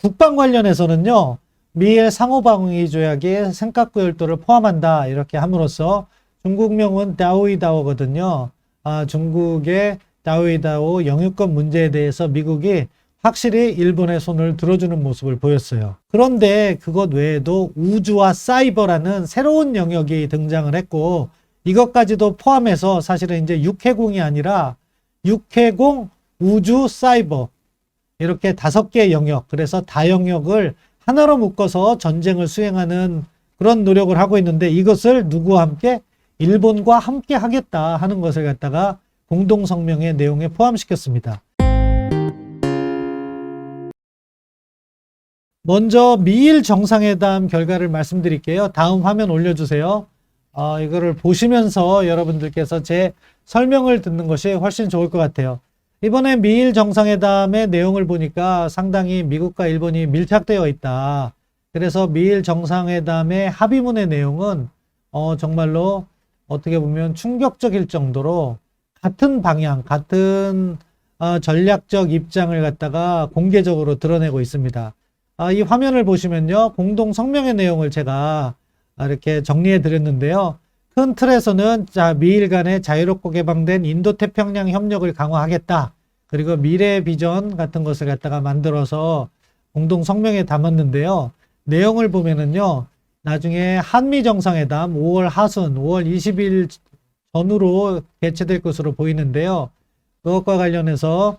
국방 관련해서는요, 미일 상호방위 조약의 센카쿠 열도를 포함한다 이렇게 함으로써 중국명은 다오이다오거든요. 중국의 다오이다오 영유권 문제에 대해서 미국이 확실히 일본의 손을 들어주는 모습을 보였어요. 그런데 그것 외에도 우주와 사이버라는 새로운 영역이 등장을 했고, 이것까지도 포함해서 사실은 이제 육해공이 아니라 육해공, 우주, 사이버 이렇게 5개 영역, 그래서 다영역을 하나로 묶어서 전쟁을 수행하는 그런 노력을 하고 있는데, 이것을 누구와 함께? 일본과 함께 하겠다 하는 것을 갖다가 공동성명의 내용에 포함시켰습니다. 먼저 미일 정상회담 결과를 말씀드릴게요. 다음 화면 올려주세요. 이거를 보시면서 여러분들께서 제 설명을 듣는 것이 훨씬 좋을 것 같아요. 이번에 미일 정상회담의 내용을 보니까 상당히 미국과 일본이 밀착되어 있다. 그래서 미일 정상회담의 합의문의 내용은 정말로 어떻게 보면 충격적일 정도로 같은 방향, 같은 전략적 입장을 갖다가 공개적으로 드러내고 있습니다. 이 화면을 보시면요, 공동 성명의 내용을 제가 이렇게 정리해 드렸는데요. 큰 틀에서는 미일 간의 자유롭고 개방된 인도태평양 협력을 강화하겠다. 그리고 미래 비전 같은 것을 갖다가 만들어서 공동 성명에 담았는데요. 내용을 보면은요, 나중에 한미 정상회담 5월 하순, 5월 20일 전후로 개최될 것으로 보이는데요. 그것과 관련해서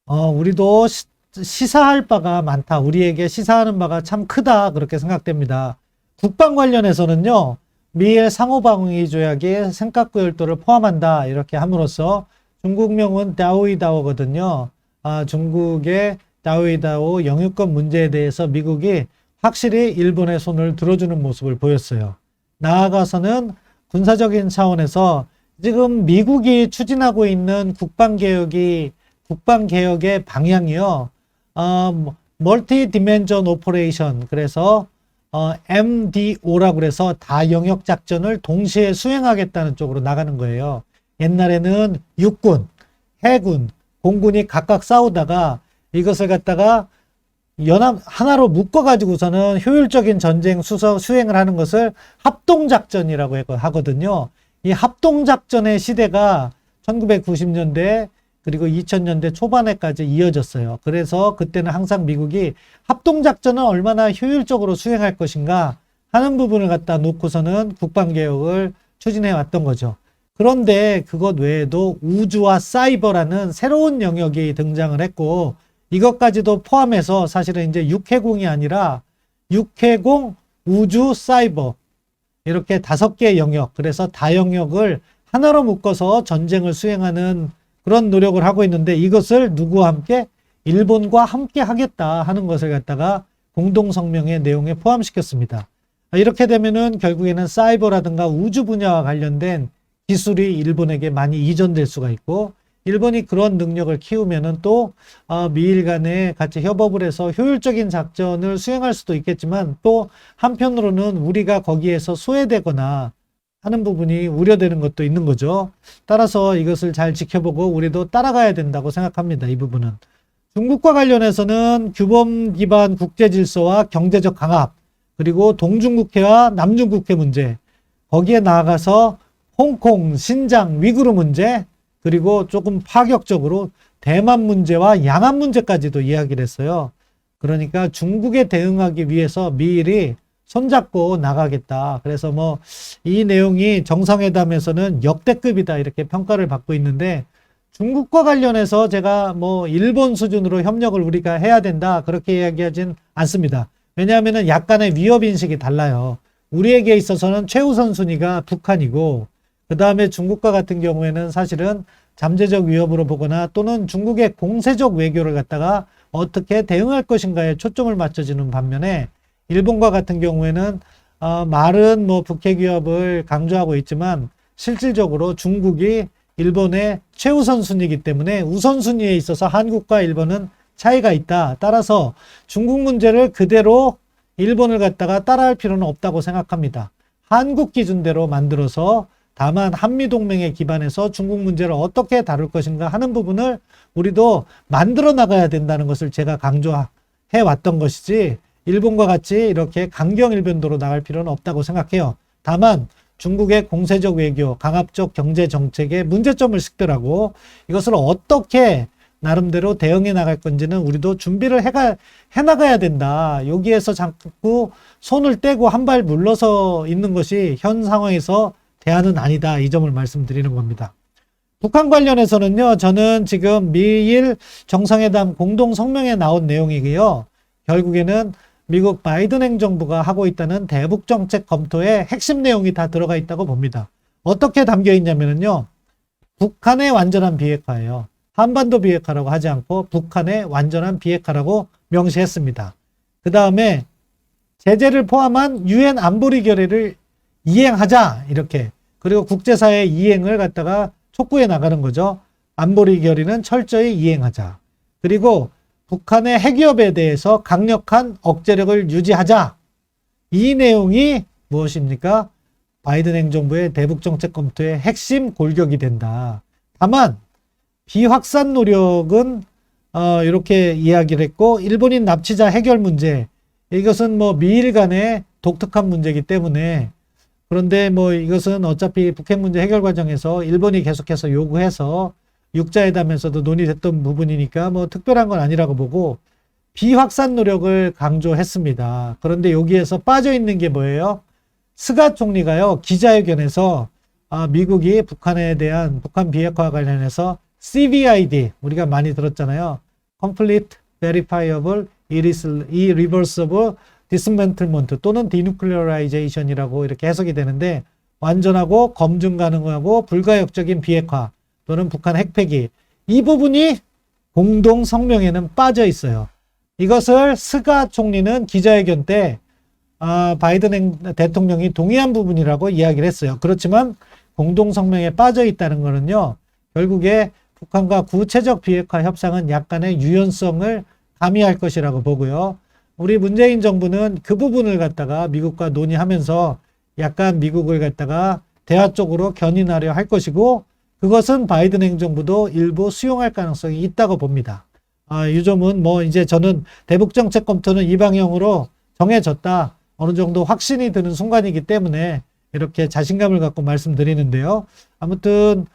우리도 시사할 바가 많다. 우리에게 시사하는 바가 참 크다. 그렇게 생각됩니다. 국방 관련해서는요, 미일 상호방위 조약의 센카쿠 열도를 포함한다. 이렇게 함으로써 중국명은 다오이다오거든요. 중국의 다오이다오 영유권 문제에 대해서 미국이 확실히 일본의 손을 들어주는 모습을 보였어요. 나아가서는 군사적인 차원에서 지금 미국이 추진하고 있는 국방개혁의 방향이요. 멀티 디멘전 오퍼레이션, 그래서 MDO라고 그래서 다영역 작전을 동시에 수행하겠다는 쪽으로 나가는 거예요. 옛날에는 육군, 해군, 공군이 각각 싸우다가 이것을 갖다가 하나로 묶어가지고서는 효율적인 전쟁 수행을 하는 것을 합동작전이라고 하거든요. 이 합동작전의 시대가 1990년대 그리고 2000년대 초반에까지 이어졌어요. 그래서 그때는 항상 미국이 합동작전을 얼마나 효율적으로 수행할 것인가 하는 부분을 갖다 놓고서는 국방개혁을 추진해 왔던 거죠. 그런데 그것 외에도 우주와 사이버라는 새로운 영역이 등장을 했고, 이것까지도 포함해서 사실은 이제 육해공이 아니라 육해공, 우주, 사이버 이렇게 5개 영역, 그래서 다영역을 하나로 묶어서 전쟁을 수행하는 그런 노력을 하고 있는데, 이것을 누구와 함께? 일본과 함께 하겠다 하는 것을 갖다가 공동성명의 내용에 포함시켰습니다. 이렇게 되면은 결국에는 사이버라든가 우주 분야와 관련된 기술이 일본에게 많이 이전될 수가 있고, 일본이 그런 능력을 키우면은 또 미일 간에 같이 협업을 해서 효율적인 작전을 수행할 수도 있겠지만, 또 한편으로는 우리가 거기에서 소외되거나 하는 부분이 우려되는 것도 있는 거죠. 따라서 이것을 잘 지켜보고 우리도 따라가야 된다고 생각합니다. 이 부분은. 중국과 관련해서는 규범 기반 국제 질서와 경제적 강압, 그리고 동중국해와 남중국해 문제, 거기에 나아가서 홍콩, 신장, 위구르 문제, 그리고 조금 파격적으로 대만 문제와 양안 문제까지도 이야기를 했어요. 그러니까 중국에 대응하기 위해서 미일이 손잡고 나가겠다. 그래서 이 내용이 정상회담에서는 역대급이다 이렇게 평가를 받고 있는데, 중국과 관련해서 제가 일본 수준으로 협력을 우리가 해야 된다 그렇게 이야기하진 않습니다. 왜냐하면 약간의 위협인식이 달라요. 우리에게 있어서는 최우선 순위가 북한이고, 그 다음에 중국과 같은 경우에는 사실은 잠재적 위협으로 보거나 또는 중국의 공세적 외교를 갖다가 어떻게 대응할 것인가에 초점을 맞춰지는 반면에, 일본과 같은 경우에는 말은 북핵 위협을 강조하고 있지만 실질적으로 중국이 일본의 최우선 순위이기 때문에 우선순위에 있어서 한국과 일본은 차이가 있다. 따라서 중국 문제를 그대로 일본을 갖다가 따라할 필요는 없다고 생각합니다. 한국 기준대로 만들어서 다만 한미동맹에 기반해서 중국 문제를 어떻게 다룰 것인가 하는 부분을 우리도 만들어 나가야 된다는 것을 제가 강조해 왔던 것이지, 일본과 같이 이렇게 강경일변도로 나갈 필요는 없다고 생각해요. 다만 중국의 공세적 외교, 강압적 경제 정책의 문제점을 식별하고 이것을 어떻게 나름대로 대응해 나갈 건지는 우리도 준비를 해나가야 된다. 여기에서 자꾸 손을 떼고 한 발 물러서 있는 것이 현 상황에서 대안은 아니다. 이 점을 말씀드리는 겁니다. 북한 관련해서는요, 저는 지금 미일 정상회담 공동 성명에 나온 내용이고요. 결국에는 미국 바이든 행정부가 하고 있다는 대북 정책 검토에 핵심 내용이 다 들어가 있다고 봅니다. 어떻게 담겨 있냐면요, 북한의 완전한 비핵화예요. 한반도 비핵화라고 하지 않고 북한의 완전한 비핵화라고 명시했습니다. 그 다음에 제재를 포함한 유엔 안보리 결의를 이행하자, 이렇게. 그리고 국제사회 이행을 갖다가 촉구해 나가는 거죠. 안보리 결의는 철저히 이행하자. 그리고 북한의 핵위협에 대해서 강력한 억제력을 유지하자. 이 내용이 무엇입니까? 바이든 행정부의 대북 정책 검토의 핵심 골격이 된다. 다만 비확산 노력은 이렇게 이야기를 했고, 일본인 납치자 해결 문제, 이것은 뭐 미일 간의 독특한 문제이기 때문에, 그런데 뭐 이것은 어차피 북핵 문제 해결 과정에서 일본이 계속해서 요구해서 육자회담에서도 논의됐던 부분이니까 뭐 특별한 건 아니라고 보고, 비확산 노력을 강조했습니다. 그런데 여기에서 빠져 있는 게 뭐예요? 스가 총리가요, 기자회견에서 미국이 북한에 대한 북한 비핵화 관련해서 CVID, 우리가 많이 들었잖아요. Complete Verifiable Irreversible Dismantlement 또는 Denuclearization이라고 이렇게 해석이 되는데, 완전하고 검증 가능하고 불가역적인 비핵화 또는 북한 핵폐기, 이 부분이 공동 성명에는 빠져 있어요. 이것을 스가 총리는 기자회견 때 바이든 대통령이 동의한 부분이라고 이야기를 했어요. 그렇지만 공동 성명에 빠져 있다는 것은요, 결국에 북한과 구체적 비핵화 협상은 약간의 유연성을 가미할 것이라고 보고요. 우리 문재인 정부는 그 부분을 갖다가 미국과 논의하면서 약간 미국을 갖다가 대화 쪽으로 견인하려 할 것이고, 그것은 바이든 행정부도 일부 수용할 가능성이 있다고 봅니다. 이 점은 뭐 이제 저는 대북 정책 검토는 이 방향으로 정해졌다, 어느 정도 확신이 드는 순간이기 때문에 이렇게 자신감을 갖고 말씀드리는데요. 아무튼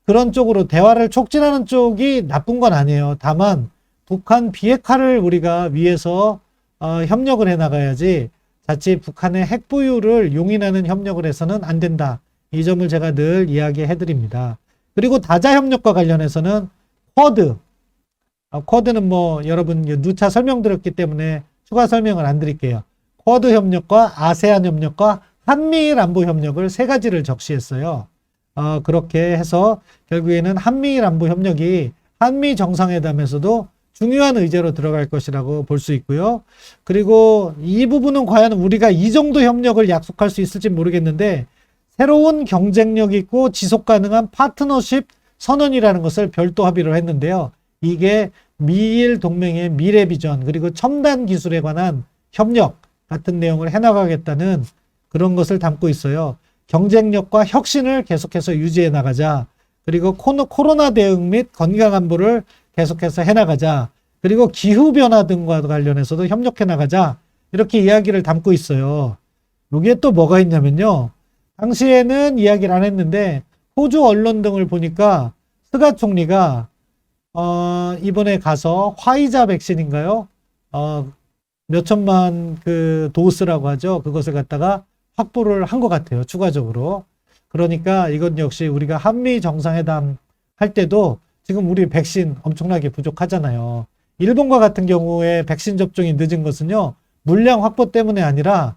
그런 쪽으로 대화를 촉진하는 쪽이 나쁜 건 아니에요. 다만 북한 비핵화를 우리가 위해서 협력을 해 나가야지, 자칫 북한의 핵 보유를 용인하는 협력을 해서는 안 된다. 이 점을 제가 늘 이야기해 드립니다. 그리고 다자 협력과 관련해서는 쿼드. 쿼드는 뭐 여러분 누차 설명드렸기 때문에 추가 설명을 안 드릴게요. 쿼드 협력과 아세안 협력과 한미일 안보 협력을 세 가지를 적시했어요. 그렇게 해서 결국에는 한미일 안보 협력이 한미 정상회담에서도 중요한 의제로 들어갈 것이라고 볼 수 있고요. 그리고 이 부분은 과연 우리가 이 정도 협력을 약속할 수 있을지 모르겠는데, 새로운 경쟁력 있고 지속 가능한 파트너십 선언이라는 것을 별도 합의를 했는데요. 이게 미일 동맹의 미래 비전, 그리고 첨단 기술에 관한 협력 같은 내용을 해나가겠다는 그런 것을 담고 있어요. 경쟁력과 혁신을 계속해서 유지해 나가자. 그리고 코로나 대응 및 건강 안보를 계속해서 해나가자. 그리고 기후변화 등과 관련해서도 협력해 나가자. 이렇게 이야기를 담고 있어요. 여기에 또 뭐가 있냐면요, 당시에는 이야기를 안 했는데 호주 언론 등을 보니까 스가 총리가 이번에 가서 화이자 백신인가요? 몇천만 그 도스라고 하죠. 그것을 갖다가 확보를 한 것 같아요, 추가적으로. 그러니까 이건 역시 우리가 한미 정상회담 할 때도 지금 우리 백신 엄청나게 부족하잖아요. 일본과 같은 경우에 백신 접종이 늦은 것은요, 물량 확보 때문에 아니라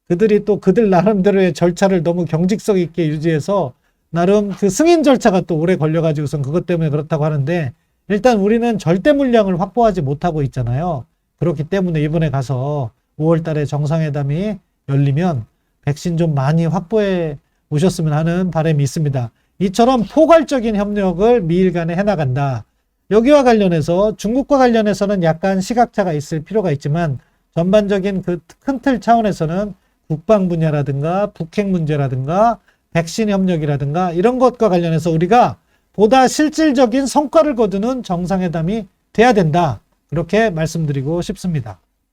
그들이 또 그들 나름대로의 절차를 너무 경직성 있게 유지해서 나름 그 승인 절차가 또 오래 걸려가지고선 그것 때문에 그렇다고 하는데, 일단 우리는 절대 물량을 확보하지 못하고 있잖아요. 그렇기 때문에 이번에 가서 5월 달에 정상회담이 열리면 백신 좀 많이 확보해 오셨으면 하는 바람이 있습니다. 이처럼 포괄적인 협력을 미일 간에 해나간다. 여기와 관련해서 중국과 관련해서는 약간 시각차가 있을 필요가 있지만, 전반적인 그 큰 틀 차원에서는 국방 분야라든가 북핵 문제라든가 백신 협력이라든가 이런 것과 관련해서 우리가 보다 실질적인 성과를 거두는 정상회담이 돼야 된다. 그렇게 말씀드리고 싶습니다.